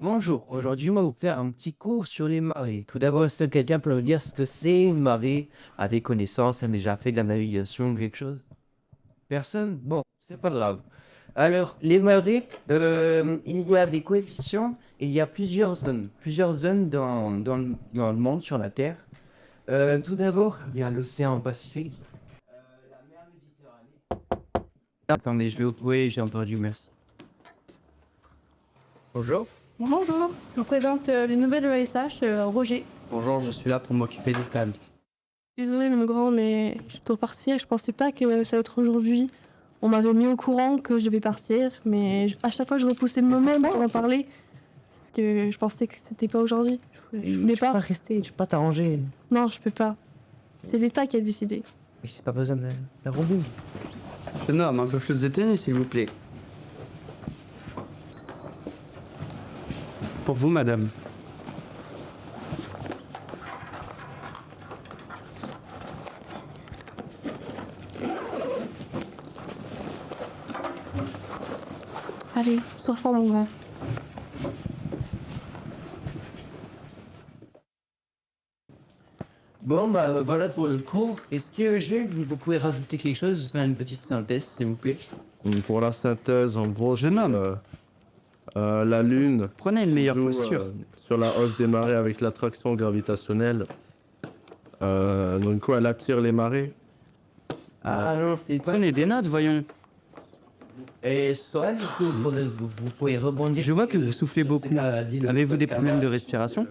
Bonjour, aujourd'hui on va vous faire un petit cours sur les marées. Tout d'abord, est-ce que quelqu'un peut me dire ce que c'est une marée, a des connaissances, a déjà fait de la navigation ou quelque chose? Personne? Bon, c'est pas grave. Alors, les marées, il y a des coefficients et il y a plusieurs zones dans le monde, sur la Terre. Tout d'abord, il y a l'océan Pacifique. La mer Méditerranée. Attendez, je vais vous... Oui, j'ai entendu, merci. Bonjour. Bonjour, je vous présente les nouvelles ESH, Roger. Bonjour, je suis là pour m'occuper des câbles. Désolée mon grand, mais je dois partir. Je pensais pas que ça allait être aujourd'hui. On m'avait mis au courant que je devais partir, mais à chaque fois je repoussais le moment pour en parler. Parce que je pensais que c'était pas aujourd'hui. Je voulais Tu peux pas pas. rester, tu peux pas t'arranger. Non, je peux pas. C'est l'État qui a décidé. Mais j'ai pas besoin d'un robot. Jeune homme, un peu plus de tenue, s'il vous plaît. Pour vous, madame. Allez, sois fort mon grand. Bon, bah voilà pour le cours. Est-ce que vous pouvez rajouter quelque chose, faire une petite synthèse, s'il vous plaît? Pour la synthèse, en gros, Jeune homme. la Lune Prenez une meilleure joue, posture. sur la hausse des marées avec l'attraction gravitationnelle. Donc quoi, elle attire les marées. Ah non, c'est pas... Prenez des notes, voyons. Et Soren, du coup, vous pouvez rebondir. Je vois que vous soufflez beaucoup. Avez-vous des problèmes de respiration?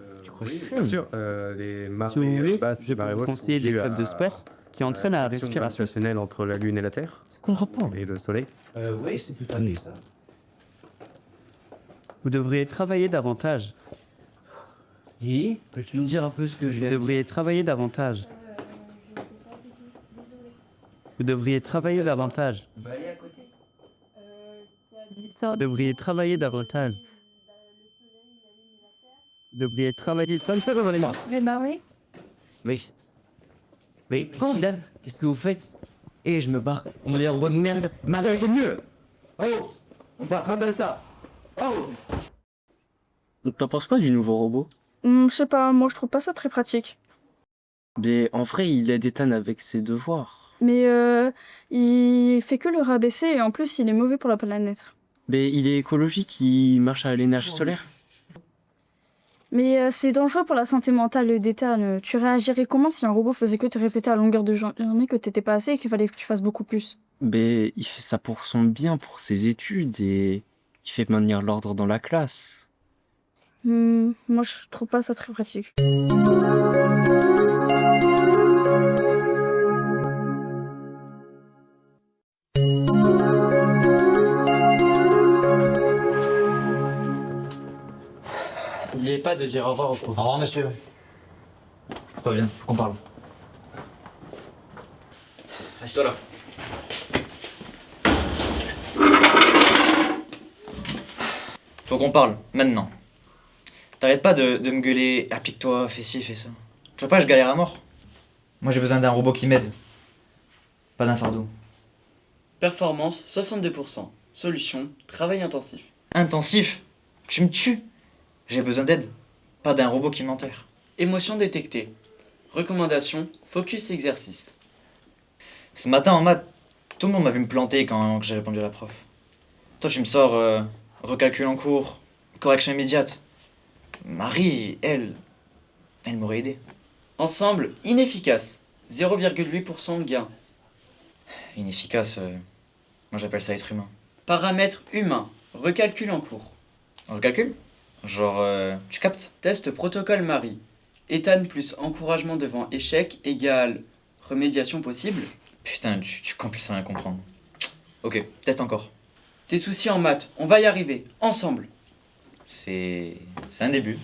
Bien sûr, les Si vous voulez, basses, je peux vous conseiller des clubs de sport qui entraînent à la respiration. gravitationnelle entre la Lune et la Terre, Ce qu'on reprend. et le Soleil. Oui, c'est tout à fait ça. Vous devriez travailler davantage. Et, peux-tu nous dire un peu ce que je Vous viens de... devriez travailler davantage. Vous devriez travailler davantage. Bah, allez à côté. Vous devriez travailler davantage. Vous devriez travailler davantage. Mais bah oui. Mais, là, qu'est-ce que vous faites? Et je me barre. On est en bonne merde. Malheur de mieux. Oh, on va rattraper ça. Oh. T'en penses quoi du nouveau robot? Je sais pas, moi je trouve pas ça très pratique. Mais en vrai, il aide Ethan avec ses devoirs. Mais il fait que le rabaisser et en plus il est mauvais pour la planète. Mais il est écologique, il marche à l'énergie solaire. Mais c'est dangereux pour la santé mentale d'Ethan. Tu réagirais comment si un robot faisait que te répéter à longueur de journée que t'étais pas assez et qu'il fallait que tu fasses beaucoup plus? Mais il fait ça pour son bien, pour ses études, et il fait maintenir l'ordre dans la classe. Moi je trouve pas ça très pratique. N'oubliez pas de dire au revoir au professeur. Au revoir, monsieur. Pas bien, faut qu'on parle. Assieds-toi là. Faut qu'on parle, maintenant. T'arrêtes pas de me gueuler, applique-toi, fais ci, fais ça. Tu vois pas, je galère à mort. Moi j'ai besoin d'un robot qui m'aide. Pas d'un fardeau. Performance 62%. Solution, travail intensif. Intensif? Tu me tues. J'ai besoin d'aide. Pas d'un robot qui m'enterre. Émotion détectée. Recommandation, focus exercice. Ce matin en maths, tout le monde m'a vu me planter quand j'ai répondu à la prof. Toi tu me sors recalcul en cours, correction immédiate. Marie, elle m'aurait aidé. Ensemble, inefficace. 0,8% gain. Inefficace, moi j'appelle ça être humain. Paramètres humains. Recalcul en cours. Recalcul? Genre, tu captes? Test protocole Marie. Ethan plus encouragement devant échec égale remédiation possible. Putain, tu complices à rien comprendre. Ok, teste encore. Tes soucis en maths, on va y arriver, ensemble. C'est un début.